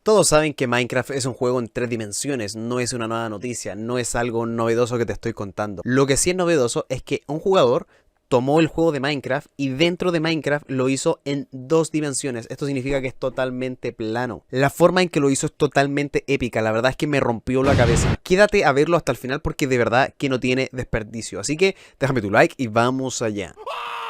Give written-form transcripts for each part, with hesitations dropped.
Todos saben que Minecraft es un juego en 3 dimensiones, no es una nueva noticia, no es algo novedoso que te estoy contando. Lo que sí es novedoso es que un jugador tomó el juego de Minecraft y dentro de Minecraft lo hizo en 2 dimensiones. Esto significa que es totalmente plano. La forma en que lo hizo es totalmente épica, la verdad es que me rompió la cabeza. Quédate a verlo hasta el final porque de verdad que no tiene desperdicio. Así que déjame tu like y vamos allá.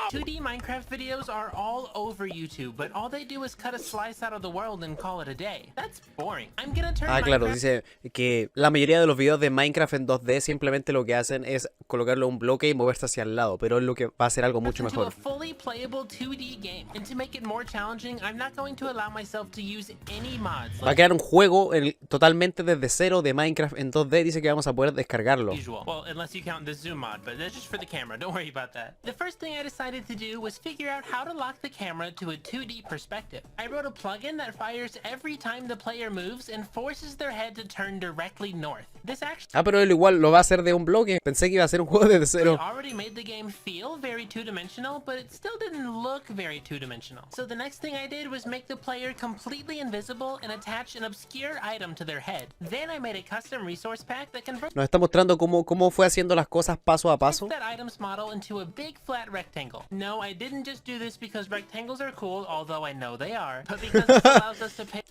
2D Minecraft videos are all over YouTube, but all they do is cut a slice out of the world and call it a day. That's boring. I'm gonna turn claro, dice que la mayoría de los videos de Minecraft en 2D simplemente lo que hacen es colocarle un bloque y moverse hacia el lado, pero es lo que va a hacer algo mucho mejor. A fully playable 2D game. And to make it more challenging, I'm not going to allow myself to use any mods. Va a crear un juego totalmente desde cero de Minecraft en 2D, dice que vamos a poder descargarlo. Well, unless you count the zoom mod, but that's just for the camera. Don't worry about that. The first thing I decided to do was figure out how to lock the camera to a 2D perspective. I wrote a plugin that fires every time the player moves and forces their head to turn directly north. This actually pero él igual lo va a hacer de un bloque. Pensé que iba a ser un juego desde cero. already made the game feel very two-dimensional, but it still didn't look very two-dimensional. So the next thing I did was make the player completely invisible and attach an obscure item to their head. Then I made a custom resource pack that converts Nos está mostrando cómo fue haciendo las cosas paso a paso. that item's model into a big flat rectangle. No, I didn't just do this because rectangles are cool, although I know they are, but because this allows us to pick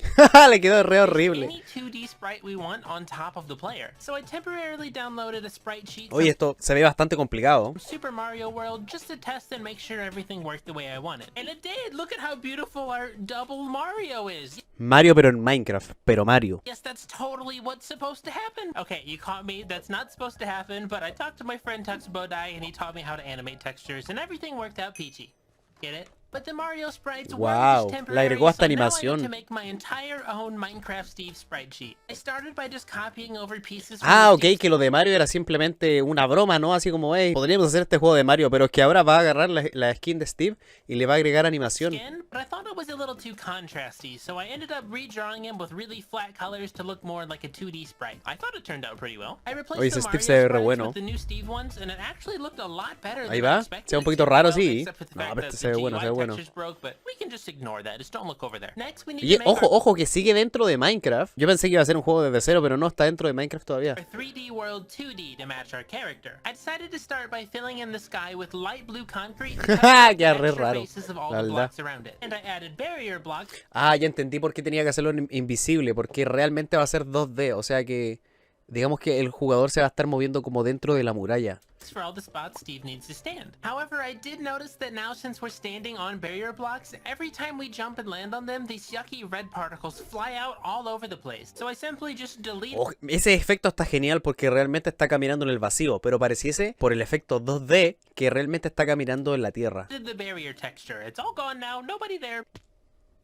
Le quedó re horrible. any 2D sprite we want on top of the player. So I temporarily downloaded a sprite sheet Oye, esto se ve bastante complicado. from Super Mario World just to test and make sure everything worked the way I wanted. And it did! Look at how beautiful our double Mario is! Mario pero en Minecraft, pero Mario. Yes, that's totally what's supposed to happen. Okay, you caught me. That's not supposed to happen, but I talked to my friend Tux Bodai and he taught me how to animate textures and everything worked out peachy. Get it? But the Mario sprites were Wow, just le temporary, agregó hasta so now I animación. need to make my entire own Minecraft Steve sprite sheet. I started by just copying over pieces from Ah, the ok, Steve que lo de Mario era simplemente una broma, ¿no? Así como, hey, podríamos hacer este juego de Mario, pero es que ahora va a agarrar la skin de Steve y le va a agregar animación. skin, but I thought it was a little too contrasty, so I ended up redrawing him with really flat colors to look more like a 2D sprite. I thought it turned out pretty well. I replaced Oye, the ese Mario Steve se ve re sprites bueno. with the new Steve ones, and it actually looked a lot better Ahí than I va, expected. se ve un poquito Well, raro, sí. except for the No, fact pero that este se ve the bueno, se ve GUI bueno. textures broke, but we can just ignore that. Just don't look over there. Next, we need Oye, to make ojo, que sigue dentro de Minecraft. Yo pensé que iba a ser un juego desde cero, pero no, está dentro de Minecraft todavía. our 3D world 2D to match our character. I decided to start by filling in the sky with light blue concrete to cover up the Queda re extra raro, faces of all la the verdad. blocks around it. And I added barrier blocks Ya entendí por qué tenía que hacerlo invisible, porque realmente va a ser 2D, o sea que digamos que el jugador se va a estar moviendo como dentro de la muralla. for all the spots Steve needs to stand. However, I did notice that now since we're standing on barrier blocks, every time we jump and land on them, these yucky red particles fly out all over the place. So I simply just deleted Ese efecto está genial porque realmente está caminando en el vacío, pero pareciese, por el efecto 2D, que realmente está caminando en la tierra. the barrier texture. It's all gone now, nobody there.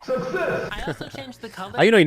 I also changed the color Ahí no hay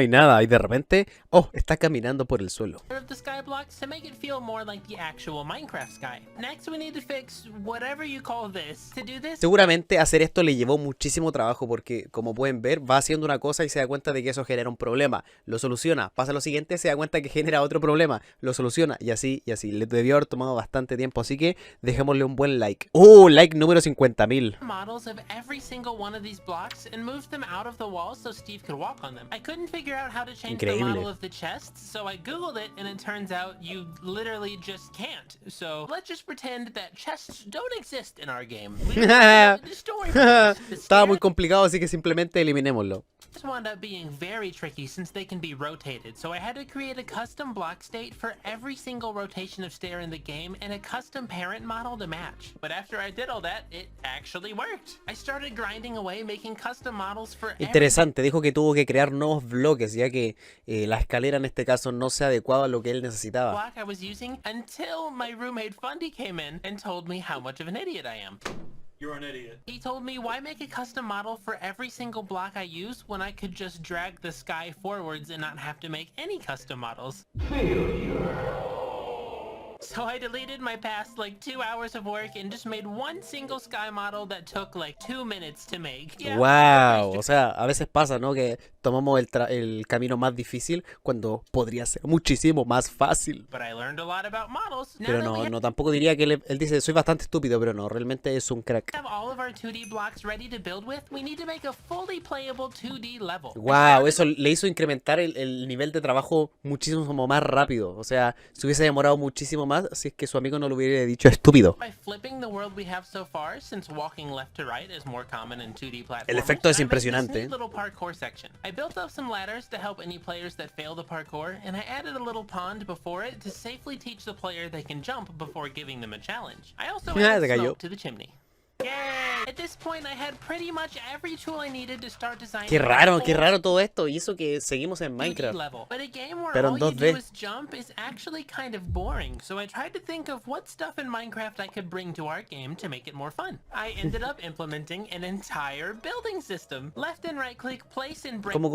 nada, y de repente, está caminando por el suelo. of the sky blocks to make it feel more like the actual Minecraft sky. Next, we need to fix whatever you call this. To do this, Seguramente hacer esto le llevó muchísimo trabajo porque, como pueden ver, va haciendo una cosa y se da cuenta de que eso genera un problema. Lo soluciona, pasa lo siguiente, se da cuenta que genera otro problema, lo soluciona y así. Le debió haber tomado bastante tiempo, así que dejémosle un buen like. Like número 50.000. models of every single one of these blocks and moved them out of the wall so Steve could walk on them. I couldn't figure out how to change the Increíble. model of the chest, so I googled it and it turns out you literally just can't. So let's just pretend that chests don't exist in our game. Just don't worry about it. The Estaba muy stairs complicado, así que simplemente eliminémoslo. wound up being very tricky since they can be rotated, so I had to create a custom block state for every single rotation of stair in the game and a custom parent model to match. But after I did all that, it actually worked. I started grinding away making custom models for every Interesante, dijo que tuvo que crear nuevos bloques, ya que la escalera en este caso no se adecuaba a lo que él necesitaba. block I was using until my roommate Fundy came in and told me how much of an idiot I am. You're an idiot. He told me why make a custom model for every single block I use when I could just drag the sky forwards and not have to make any custom models. So I deleted my past like 2 hours of work and just made one single sky model that took like 2 minutes to make. Yeah, Wow, o sea, a veces pasa, ¿no? Que tomamos el camino más difícil cuando podría ser muchísimo más fácil. But I learned a lot about models. Now Pero that we no, tampoco diría que él dice, soy bastante estúpido, pero no, realmente es un crack. have all of our 2D blocks ready to build with, we need to make a fully playable 2D level. Wow, eso le hizo incrementar el nivel de trabajo muchísimo más rápido. O sea, se hubiese demorado muchísimo más si es que su amigo no lo hubiera dicho estúpido. By flipping the world we have so far, since walking left to right is more common in 2D platformers, El efecto es I made this impresionante. neat little parkour section. I built up some ladders to help any players that fail the parkour, and I added a little pond before it to safely teach the player they can jump before giving them a challenge. I also Se added cayó. smoke to the chimney. Yay! At this point, I had pretty much every tool I needed to start designing. Qué raro todo esto. Y eso que seguimos en Minecraft. Level. But a game where Pero en all you 2D. do is jump is actually kind of boring, so I tried to think of what stuff in Minecraft I could bring to our game to make it more fun. I ended up implementing an entire building system. Left and right click, place and break. ¿Cómo?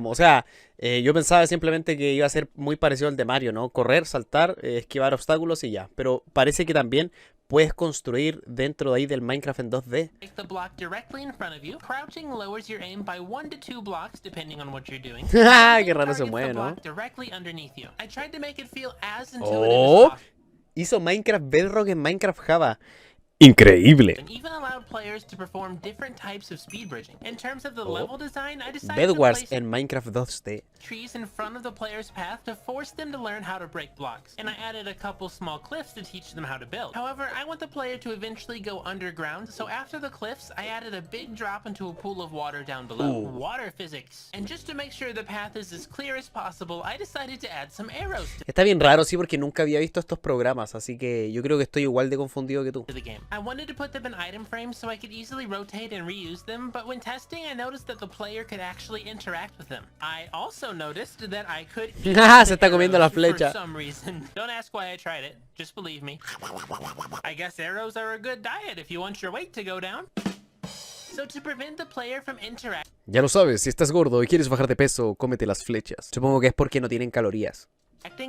O sea, yo pensaba simplemente que iba a ser muy parecido al de Mario, ¿no? Correr, saltar, esquivar obstáculos y ya. Pero parece que también puedes construir dentro de ahí del Minecraft en 2D. Take the block directly in front of you. Crouching lowers your aim by 1 to 2 blocks depending on what you're doing. Qué raro se Targets mueve, the ¿no? block directly underneath you. I tried to make it feel as intuitive Oh, as possible. hizo Minecraft Bedrock en Minecraft Java. Increíble. And even allowed players to perform different types of speed bridging. In terms of the level design, I decided to Bedwars place en Minecraft 2D. trees in front of the player's path to force them to learn how to break blocks. And I added a couple small cliffs to teach them how to build. However, I want the player to eventually go underground, so after the cliffs, I added a big drop into a pool of water down below. Water physics. And just to make sure the path is as clear as possible, I decided to add some arrows Está bien raro, sí, porque nunca había visto estos programas, así que yo creo que estoy igual de confundido que tú. to the game. I wanted to put them in item frames so I could easily rotate and reuse them, but when testing I noticed that the player could actually interact with them. I also noticed that I could eat Se the está comiendo la arrows flecha. for some reason. Don't ask why I tried it, just believe me. I guess arrows are a good diet if you want your weight to go down. So to prevent the player from interacting Ya lo sabes, si estás gordo y quieres bajar de peso, cómete las flechas. Supongo que es porque no tienen calorías.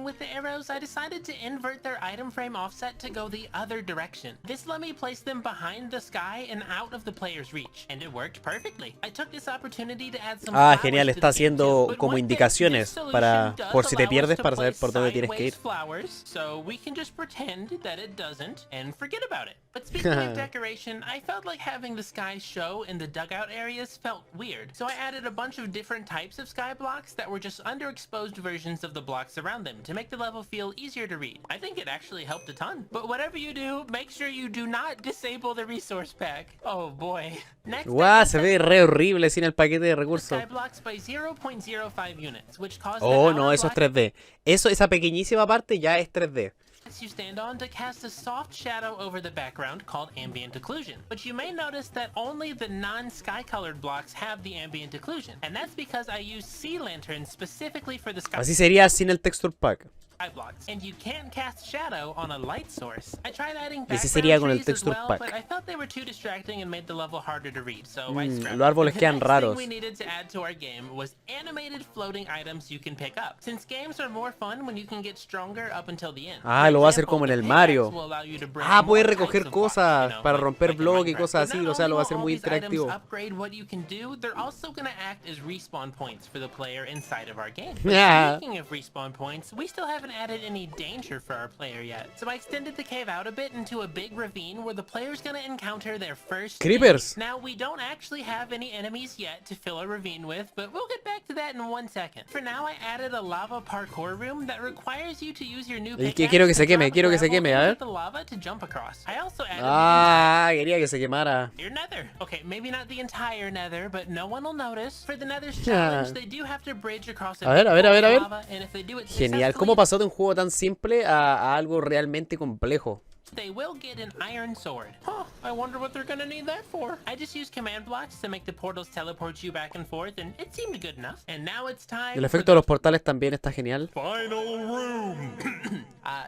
with the arrows, I decided to invert their item frame offset to go the other direction. This let me place them behind the sky and out of the player's reach, and it worked perfectly. I took this opportunity to add some flowers Genial, to está the game too, haciendo but como one thing, indicaciones this solution para, does por si te allow us pierdes, to para saber place por dónde tienes que ir. sideways flowers, so we can just pretend that it doesn't and forget about it. But speaking of decoration, I felt like having the sky show in the dugout areas felt weird, so I added a bunch of different types of sky blocks that were just underexposed versions of the blocks around them to make the level feel easier to read. I think it actually helped a ton. But whatever you do, make sure you do not disable the resource pack. Oh boy. Next, Guau, se ve re horrible sin el paquete de recursos. sky blocks by 0.05 units, which caused Oh, the no, outer eso es block 3D. Esa pequeñísima parte ya es 3D. you stand on to cast a soft shadow over the background called ambient occlusion. But you may notice that only the non-sky colored blocks have the ambient occlusion, and that's because I used sea lanterns specifically for the sky Así sería sin el texture pack. blocks, and you can't cast shadow on a light source. I tried adding Y así sería con background el trees as texture well, pack. but I felt they were too distracting and made the level harder to read, so I scrapped Los árboles it. quedan The next raros. thing we needed to add to our game was animated floating items you can pick up. Since games are more fun when you can get stronger up until the end. Ah, For lo va a hacer example, como en the el pickaxe Mario. will allow you to break Ah, more puede types recoger of blocks, cosas you know, para like romper in bloques y Minecraft. cosas But así, not o sea, lo va a only hacer will muy all these items interactivo. upgrade what you can do, they're also going to act as respawn points for the player inside of our game. Yeah. Speaking of respawn points, we still haven't added any danger for our player yet. So I extended the cave out a bit into a big ravine where the player's gonna encounter their first Creepers. enemy. Now, we don't actually have any enemies yet to fill a ravine with, but we'll get back to that in 1 second. For now, I added a lava parkour room that requires you to use your new pickaxe quiero que se to queme, drop quiero que se gravel queme, a ver. into the lava to jump across. I also added Quería que se quemara. your nether. Okay, maybe not the entire nether, but no one will notice. For the nether's challenge, they do have to bridge across a A ver, big a ver, wall a ver, a of ver. lava, and if they do it Genial. successfully, ¿Cómo pasó de un juego tan simple a algo realmente complejo? they will get an iron sword. Huh, I wonder what they're gonna need that for. I just used command blocks to make the portals teleport you back and forth, and it seemed good enough. And now it's time El for efecto de los portales también está genial.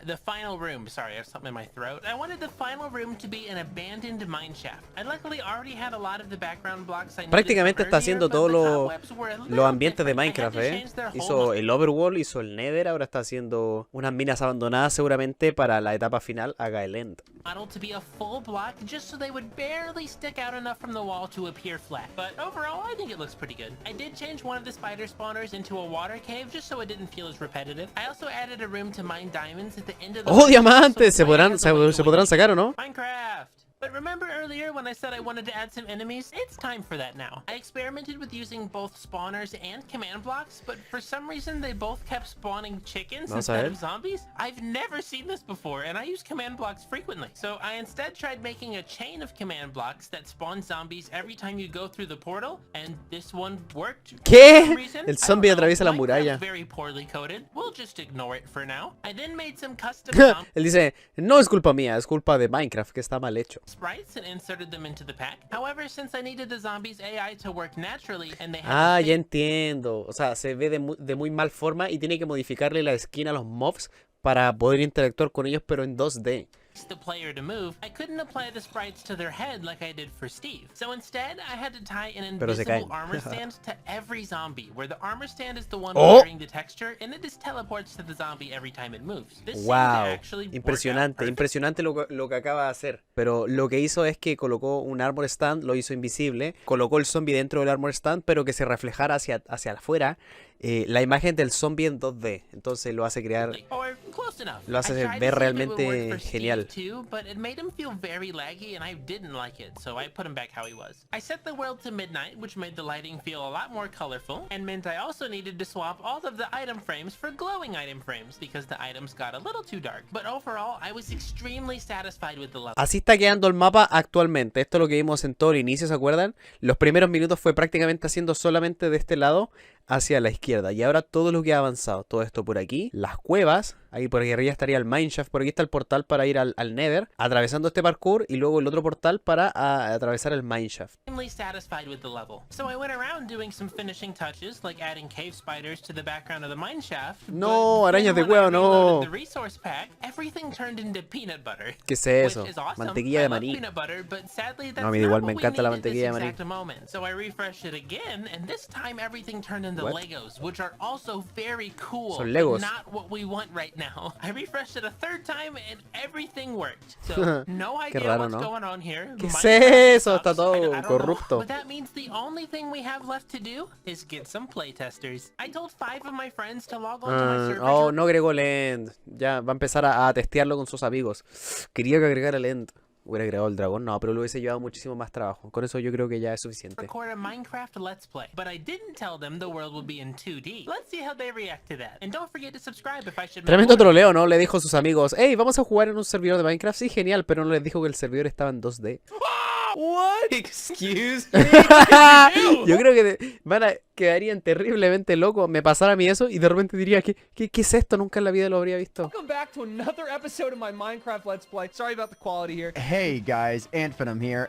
the final room. Sorry, I have something in my throat. I wanted the final room to be an abandoned mine shaft. I luckily already had a lot of the background blocks I needed Prácticamente from está earlier, haciendo but todos the los cobwebs were a los little ambientes de different. I had Minecraft, to change their whole Hizo el Overworld, hizo el Nether, ahora está haciendo unas minas abandonadas seguramente para la etapa final, haga el Lent. model to be a full block just so they would barely stick out enough from the wall to appear flat. But overall, I think it looks pretty good. I did change one of the spider spawners into a water cave just so it didn't feel as repetitive. I also added a room to mine diamonds at the end of the ¡Oh, diamantes! ¿Se podrán sacar o no? Minecraft! But remember earlier when I said I wanted to add some enemies? It's time for that now. I experimented with using both spawners and command blocks, but for some reason they both kept spawning chickens instead of zombies. I've never seen this before, and I use command blocks frequently. So I instead tried making a chain of command blocks that spawn zombies every time you go through the portal, and this one worked. ¿Qué? El zombie atraviesa la muralla. Very poorly coded. We'll just ignore it for now. I then made some custom Él dice, no es culpa mía, es culpa de Minecraft que está mal hecho. Sprites and inserted them into the pack. However, since I needed the zombies AI to work naturally and they had Ah, ya entiendo. O sea, se ve de muy mal forma y tiene que modificarle la skin a los mobs para poder interactuar con ellos, pero en 2D. the player to move, I couldn't apply the sprites to their head like I did for Steve. So instead, I had to tie an invisible armor stand to every zombie, where the armor stand is the one wearing the texture, and it just teleports to the zombie every time it moves. This Wow, impresionante lo que acaba de hacer. Pero lo que hizo es que colocó un armor stand, lo hizo invisible, colocó el zombie dentro del armor stand, pero que se reflejara hacia afuera la imagen del zombie en 2D. Entonces lo hace crear, lo hace ver realmente genial. But it made him feel very laggy and I didn't like it, so I put him back how he was. I set the world to midnight, which made the lighting feel a lot more colorful, and meant I also needed to swap all of the item frames for glowing item frames because the items got a little too dark. But overall, I was extremely satisfied with the level. Así está quedando el mapa actualmente. Esto es lo que vimos en todo el inicio, ¿se acuerdan? Los primeros minutos fue prácticamente haciendo solamente de este lado hacia la izquierda, y ahora todo lo que ha avanzado, todo esto por aquí, las cuevas, ahí por aquí arriba estaría el mineshaft, por aquí está el portal para ir al nether, atravesando este parkour, y luego el otro portal para atravesar el mineshaft. Satisfied with the level. So I went around doing some finishing touches like adding cave spiders to the background of the mineshaft. No, arañas de cueva, no. The resource pack, everything turned into peanut butter. ¿Qué es eso? Awesome. Mantequilla de maní. No, a mí igual me encanta la mantequilla de maní. So I refreshed it again, and this time everything turned into Legos, which are also very cool. Son Legos. Not what we want right now. I refreshed it a third time and everything worked. So no idea raro, what's going on here. ¿Qué es eso? Está todo corrupto. But that means the only thing we have left to do is get some playtesters. I told 5 of my friends to log on to my server. Oh, no agregó Lend. Ya va a empezar a testearlo con sus amigos. Quería que agregara Lend. Hubiera agregado el dragón, no, pero lo hubiese llevado muchísimo más trabajo. Con eso yo creo que ya es suficiente. Record a Minecraft Let's Play, but I didn't tell them the world would be in 2D. Let's see how they react to that. And don't forget to subscribe if I should. Tremendo troleo, ¿no? Le dijo a sus amigos, hey, vamos a jugar en un servidor de Minecraft. Sí, genial, pero no les dijo que el servidor estaba en 2D. What? Excuse me. Yo creo que quedarían terriblemente locos. Me pasara a mí eso y de repente diría, ¿qué es esto? Nunca en la vida lo habría visto. Welcome back to another episode of my Minecraft Let's Play. Sorry about the quality here. Hey guys, Antphanum here.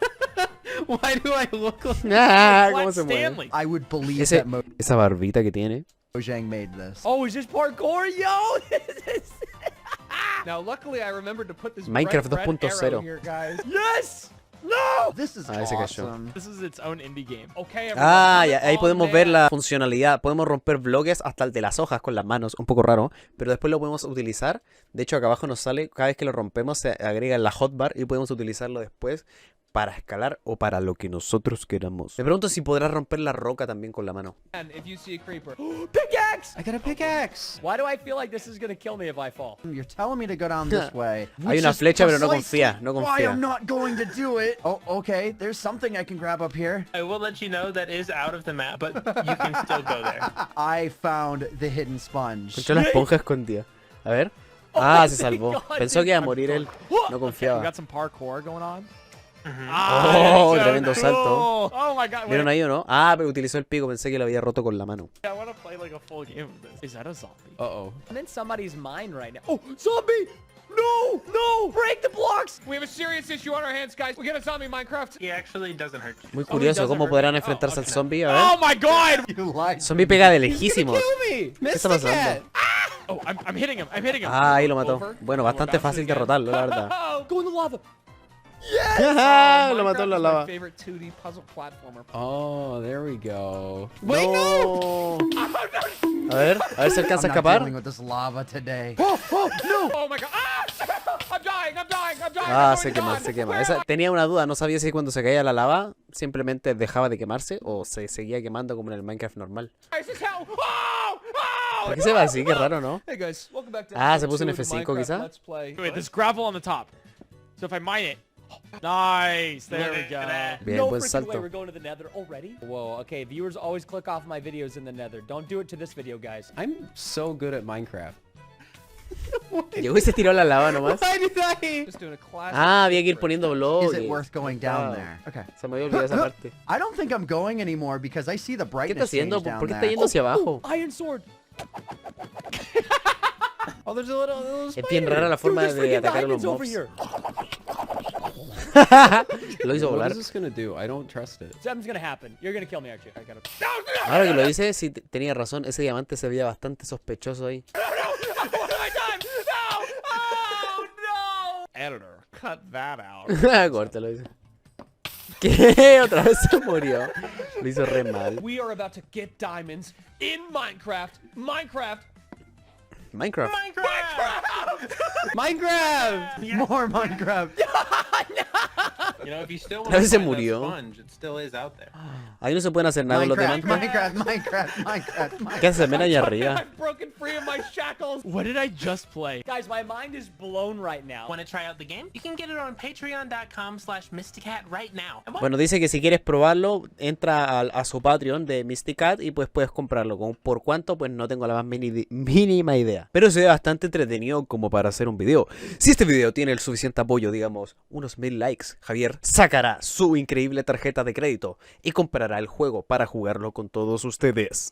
Why do I look like ¿cómo se mueve? Stanley? I would believe that Esa barbita que tiene. Mojang made this. Oh, is this parkour? Yo! Now, luckily, I remembered to put this Minecraft red 2.0 here, guys. Yes! No! This is ese cayó. awesome. This is its own indie game. Okay, Ya, ahí podemos ver la funcionalidad. Podemos romper bloques hasta el de las hojas con las manos. Un poco raro, pero después lo podemos utilizar. De hecho, acá abajo nos sale, cada vez que lo rompemos se agrega en la hotbar y podemos utilizarlo después para escalar o para lo que nosotros queramos. Me pregunto si podrás romper la roca también con la mano. And if you see a creeper, pickaxe! I got a pickaxe. Why do I feel like this is gonna kill me if I fall? You're telling me to go down this way. Hay una flecha, pero no confía, no Why confía. I'm not going to do it. Oh, okay. There's something I can grab up here. I will let you know that is out of the map, but you can still go there. I found the hidden sponge. Encontré la esponja escondida. A ver. Se salvó. God, Pensó que iba a morir él. No We confiaba. got some parkour going on. Oh, tremendo salto. Oh my god. ¿Vieron ahí o no? Pero utilizó el pico. Pensé que lo había roto con la mano. I want to play like a full game of this. Is that a zombie? Uh-oh. I'm in somebody's mind right now. Oh, zombie! No! No! Break the blocks! We have a serious issue on our hands, guys. We got a zombie in Minecraft. He actually doesn't hurt you. Muy curioso cómo podrán enfrentarse al zombie. A ver. Oh my god! You lied. Zombie pega de lejísimos. Kill me! ¿Qué está pasando? Oh, I'm hitting him. I'm hitting him. Ahí lo mató. Over. Bueno, bastante fácil derrotarlo, la verdad. Go in the lava. Lo mató en la lava. My favorite 2D puzzle platformer. Oh, there we go. Wait, No. A ver si alcanza a I'm not escapar. dealing with this lava today. no! Oh my god! Ah! I'm dying! I'm dying. Ah, I'm se going quema, down. se quema. Tenía una duda, no sabía si cuando se caía la lava simplemente dejaba de quemarse o se seguía quemando como en el Minecraft normal. This is hell. Oh! Oh! ¿Por qué se va así? Qué raro, ¿no? Hey guys, welcome back to Ah, se episode puso en 2 of the F5 Minecraft quizá. Let's Play. Wait, there's gravel on the top. So if I mine it. Nice. There we go. Bien, No buen freaking way salto. we're going to the nether already? Whoa, okay, viewers always click off my videos in the nether. Don't do it to this video, guys. I'm so good at Minecraft. Llegó y se tiró a la lava nomás. Why did I? Just doing a classic. Ah, había que ir poniendo Is bloques. it worth going down Wow. there? Okay. Se me había olvidado esa parte. I don't think I'm going anymore because I see the ¿Qué está brightness haciendo? change down ¿Por qué está there. yendo hacia abajo? Iron sword. Oh, there's a little Es bien rara la Dude, forma there's de freaking atacar a los diamonds over mobs. here. Lo hizo What volar. is this gonna do? I don't trust it. Something's gonna happen. You're gonna kill me, aren't you? I gotta. Ahora que lo dice, sí tenía razón. Ese diamante se veía bastante sospechoso ahí. What have I done? No! Oh no! Editor, cut that out. Córtalo, dice. ¿Qué? Otra vez se murió. Lo hizo re mal. We are about to get diamonds in Minecraft. Minecraft. Minecraft. Minecraft! More Minecraft. You know, if you still A want to veces se find that murió. sponge, it still is out there. Ahí no se pueden hacer nada con los Minecraft, diamantes. Minecraft. ¿Qué hace? Ven allá arriba. I've broken free of my shackles. What did I just play? Guys, my mind is blown right now. Want to try out the game? You can get it on patreon.com/mysticat right now. And Bueno, dice que si quieres probarlo, entra a su Patreon de Mysticat y pues puedes comprarlo. ¿Por cuánto? Pues no tengo la más mínima idea. Pero se ve bastante entretenido como para hacer un video. Si este video tiene el suficiente apoyo, digamos, unos 1000 likes, Javier sacará su increíble tarjeta de crédito y comprará el juego para jugarlo con todos ustedes.